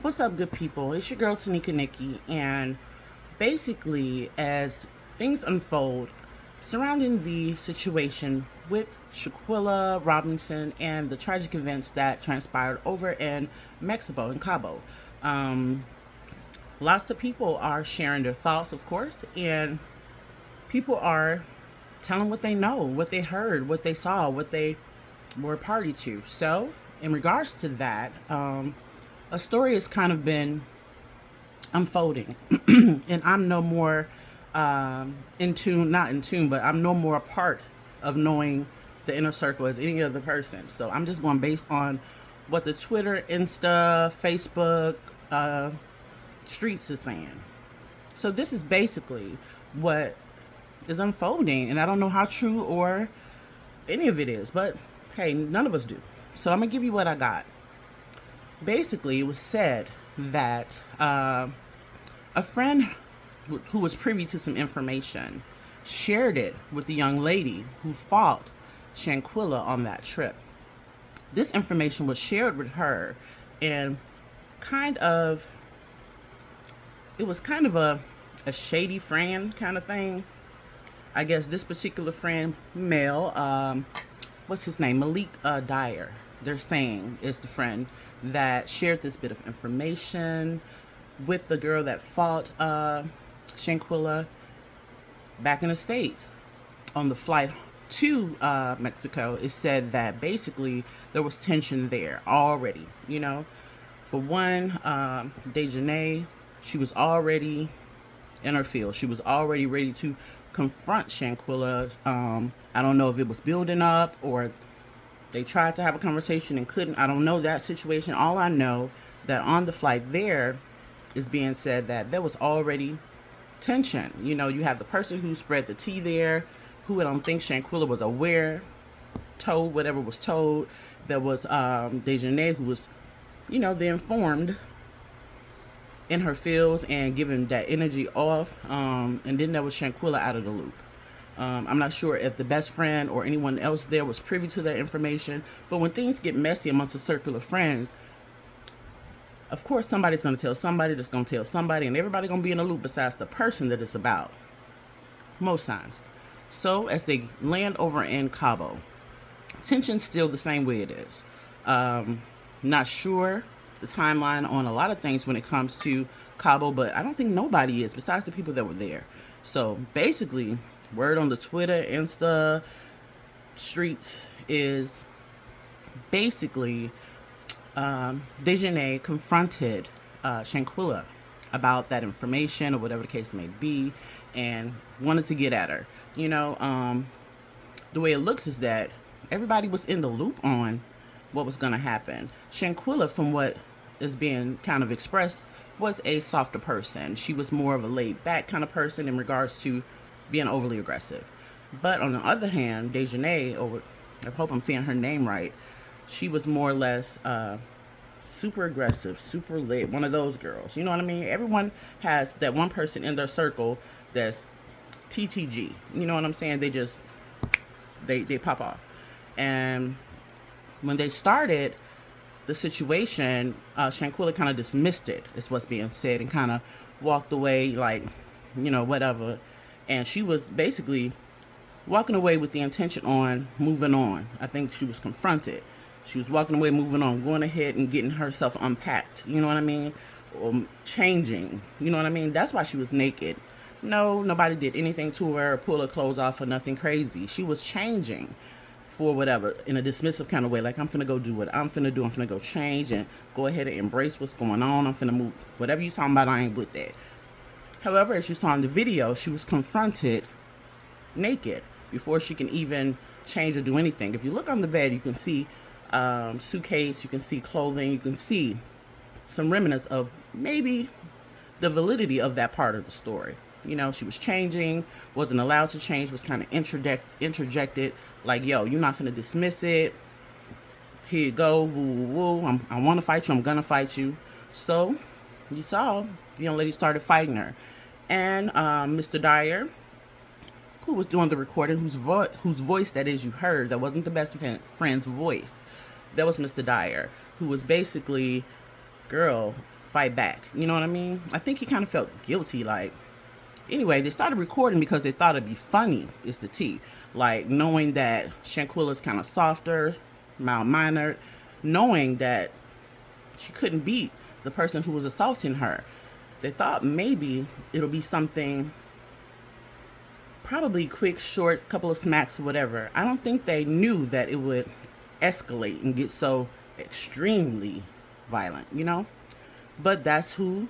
What's up, good people? It's your girl Tanika Nikki, and basically, as things unfold surrounding the situation with Shanquilla Robinson and the tragic events that transpired over in Mexico, in Cabo, um, lots of people are sharing their thoughts, of course, and people are telling what they know, what they heard, what they saw, what they were party to. So, in regards to that, a story has kind of been unfolding, and I'm no more in tune, not in tune, but I'm no more a part of knowing the inner circle as any other person. So I'm just going based on what the Twitter, Insta, Facebook, streets is saying. So this is basically what is unfolding, and I don't know how true or any of it is, but hey, none of us do. So I'm gonna give you what I got. Basically, it was said that a friend who was privy to some information shared it with the young lady who fought Shanquilla on that trip. This information was shared with her, and kind of it was kind of a shady friend kind of thing. I guess this particular friend, male, what's his name? Malik Dyer. They're saying is the friend that shared this bit of information with the girl that fought Shanquilla back in the States. On the flight to Mexico, it said that basically there was tension there already. For one, Dejanay, she was already in her field. She was already ready to confront Shanquilla. I don't know if it was building up or they tried to have a conversation and couldn't. I don't know that situation. All I know that on the flight there is being said that there was already tension. You have the person who spread the tea there, who I don't think Shanquilla was aware, told whatever was told. There was Dejanay, who was, the informed in her fields and giving that energy off. And then there was Shanquilla out of the loop. I'm not sure if the best friend or anyone else there was privy to that information, but when things get messy amongst a circle of friends, of course somebody's going to tell somebody that's going to tell somebody, and everybody's going to be in a loop besides the person that it's about, most times. So as they land over in Cabo, tension's still the same way it is. Not sure the timeline on a lot of things when it comes to Cabo, but I don't think nobody is besides the people that were there. So basically, word on the Twitter, Insta, streets is basically Dejanay confronted Shanquilla about that information or whatever the case may be, and wanted to get at her. The way it looks is that everybody was in the loop on what was going to happen. Shanquilla, from what is being kind of expressed, was a softer person. She was more of a laid back kind of person in regards to being overly aggressive. But on the other hand, Dejanay, or I hope I'm saying her name right, she was more or less super aggressive, super lit, one of those girls. You know what I mean? Everyone has that one person in their circle that's TTG. You know what I'm saying? They pop off. And when they started the situation, Shanquilla kind of dismissed it, is what's being said, and kind of walked away like, whatever. And she was basically walking away with the intention on moving on. I think she was confronted. She was walking away, moving on, going ahead and getting herself unpacked. You know what I mean? Or changing. You know what I mean? That's why she was naked. No, nobody did anything to her, or pull her clothes off, or nothing crazy. She was changing for whatever, in a dismissive kind of way. Like, I'm finna go do what I'm finna do. I'm finna go change and go ahead and embrace what's going on. I'm finna move. Whatever you talking about, I ain't with that. However, as you saw in the video, she was confronted naked before she can even change or do anything. If you look on the bed, you can see suitcase, you can see clothing, you can see some remnants of maybe the validity of that part of the story. She was changing, wasn't allowed to change, was kind of interjected, like, yo, you're not going to dismiss it. Here you go, woo, woo, woo. I want to fight you, I'm going to fight you. So, you saw, the young lady started fighting her. And Mr. Dyer, who was doing the recording, whose voice that is you heard, that wasn't the best friend's voice. That was Mr. Dyer, who was basically, girl, fight back. You know what I mean? I think he kind of felt guilty. Like, anyway, they started recording because they thought it'd be funny, is the tea. Like, knowing that Shanquilla's kind of softer, mild-mannered, knowing that she couldn't beat the person who was assaulting her. They thought maybe it'll be something, probably quick, short, couple of smacks or whatever. I don't think they knew that it would escalate and get so extremely violent, you know? But that's who,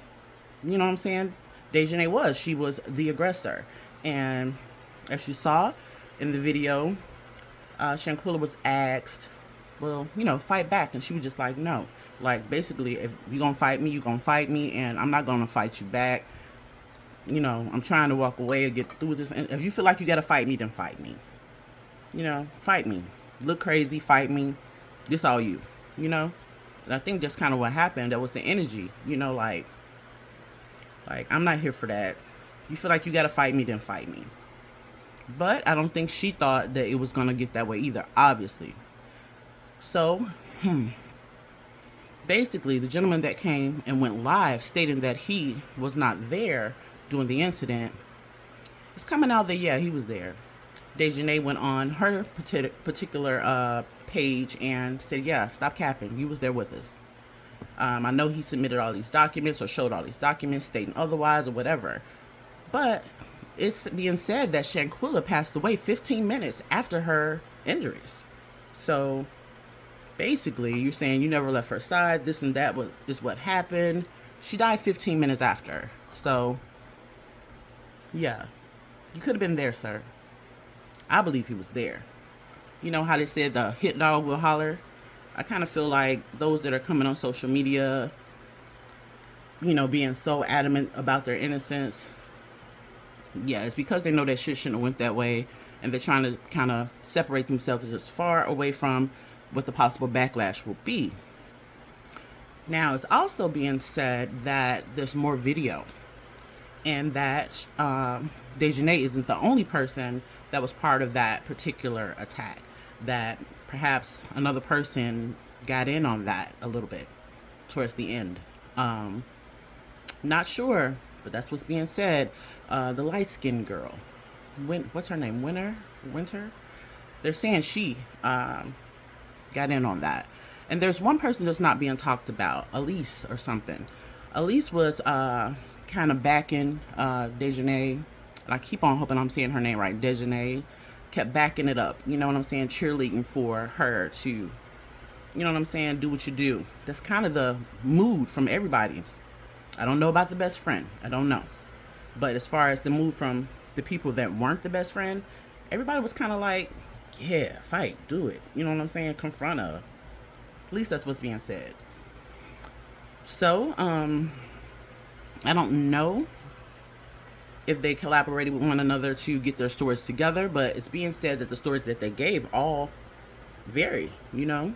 you know what I'm saying, Dejanay was. She was the aggressor. And as you saw in the video, Shanquilla was asked, well, you know, fight back. And she was just like, no. Like, basically, if you're going to fight me, you're going to fight me. And I'm not going to fight you back. You know, I'm trying to walk away and get through this. And if you feel like you got to fight me, then fight me. You know, fight me. Look crazy, fight me. This all you, you know? And I think that's kind of what happened. That was the energy, you know, like I'm not here for that. You feel like you got to fight me, then fight me. But I don't think she thought that it was going to get that way either, obviously. So, basically, the gentleman that came and went live stating that he was not there during the incident, it's coming out that, yeah, he was there. Dejanay went on her particular page and said, yeah, stop capping. You was there with us. I know he submitted all these documents or showed all these documents stating otherwise or whatever. But it's being said that Shanquilla passed away 15 minutes after her injuries. So basically, you're saying you never left her side. This and that is what happened. She died 15 minutes after. So, yeah. You could have been there, sir. I believe he was there. You know how they said the hit dog will holler? I kind of feel like those that are coming on social media, you know, being so adamant about their innocence, yeah, it's because they know that shit shouldn't have went that way, and they're trying to kind of separate themselves as far away from what the possible backlash will be. Now, it's also being said that there's more video, and that Dejanay isn't the only person that was part of that particular attack, that perhaps another person got in on that a little bit towards the end. Not sure, but that's what's being said. The light-skinned girl, what's her name? Winter? They're saying she got in on that. And there's one person that's not being talked about, Elise or something. Elise was kind of backing Dejanay. And I keep on hoping I'm saying her name right. Dejanay kept backing it up. You know what I'm saying? Cheerleading for her to, you know what I'm saying, do what you do. That's kind of the mood from everybody. I don't know about the best friend. I don't know. But as far as the mood from the people that weren't the best friend, everybody was kind of like, yeah, fight, do it. You know what I'm saying? Confront her. At least that's what's being said. So, I don't know if they collaborated with one another to get their stories together, but it's being said that the stories that they gave all varied, you know?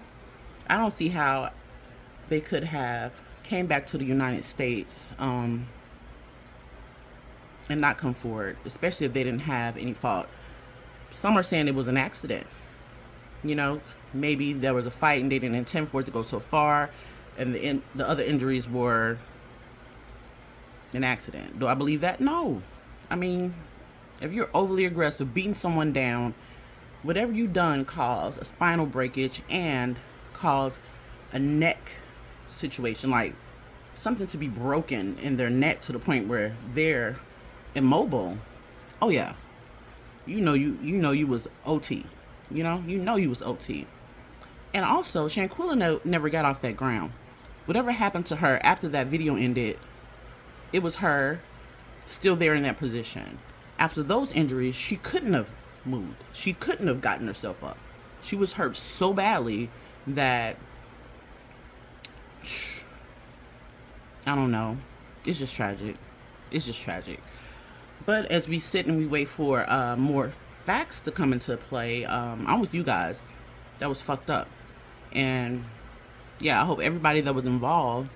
I don't see how they could have came back to the United States and not come forward, especially if they didn't have any fault. Some are saying it was an accident. You know, maybe there was a fight and they didn't intend for it to go so far, and the other injuries were an accident. Do I believe that? No. I mean, if you're overly aggressive, beating someone down, whatever you've done cause a spinal breakage and cause a neck situation, like something to be broken in their neck to the point where they're immobile. Oh yeah, you know you was OT. You know you was OT. And also, Shanquilla never got off that ground. Whatever happened to her after that video ended, it was her still there in that position. After those injuries, she couldn't have moved. She couldn't have gotten herself up. She was hurt so badly that, I don't know. It's just tragic. It's just tragic. But as we sit and we wait for more facts to come into play, I'm with you guys. That was fucked up. And yeah, I hope everybody that was involved,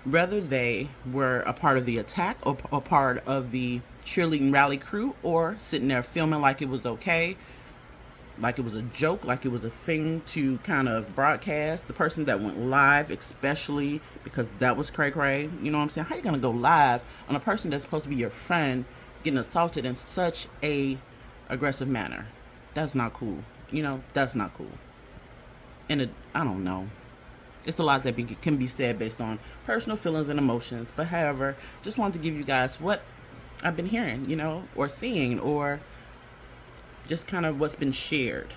whether they were a part of the attack or a part of the cheerleading rally crew or sitting there filming like it was okay, like it was a joke, like it was a thing to kind of broadcast. The person that went live, especially, because that was cray cray. You know what I'm saying? How you gonna go live on a person that's supposed to be your friend getting assaulted in such a aggressive manner? That's not cool. That's not cool. And I don't know. It's a lot that can be said based on personal feelings and emotions. But however, just wanted to give you guys what I've been hearing, or seeing, or just kind of what's been shared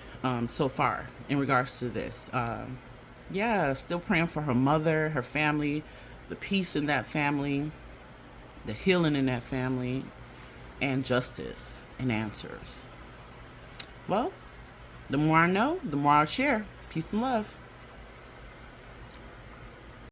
so far in regards to this. Yeah, still praying for her mother, her family, the peace in that family, the healing in that family, and justice and answers. Well, the more I know, the more I'll share. Peace and love.